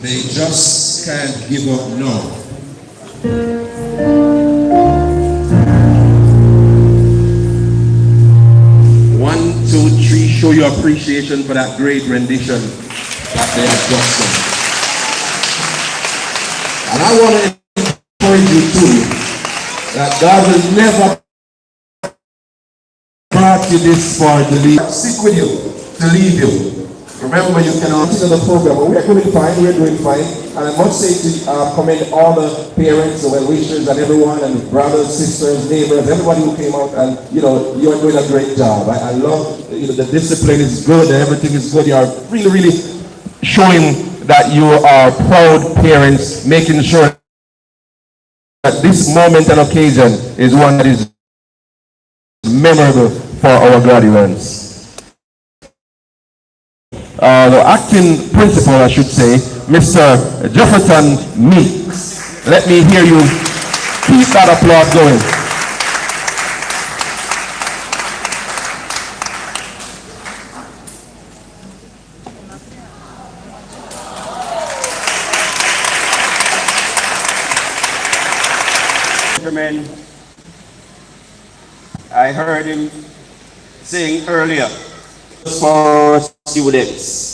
They just can't give up now. One, two, three, show your appreciation for that great rendition that they have just done. And I want to encourage you too, that God will never brought you this far to leave, stick with you, to leave you. Remember, you can continue the program, but we're doing fine. And I must say to commend all the parents, the well-wishers, and everyone, and brothers, sisters, neighbors, everybody who came out, and you are doing a great job. I love, the discipline is good, everything is good. You are really, really showing that you are proud parents, making sure that this moment and occasion is one that is memorable for our graduates. The acting principal, I should say, Mr. Jefferson Meeks. Let me hear you keep that applause going. Gentlemen, I heard him saying earlier, for students,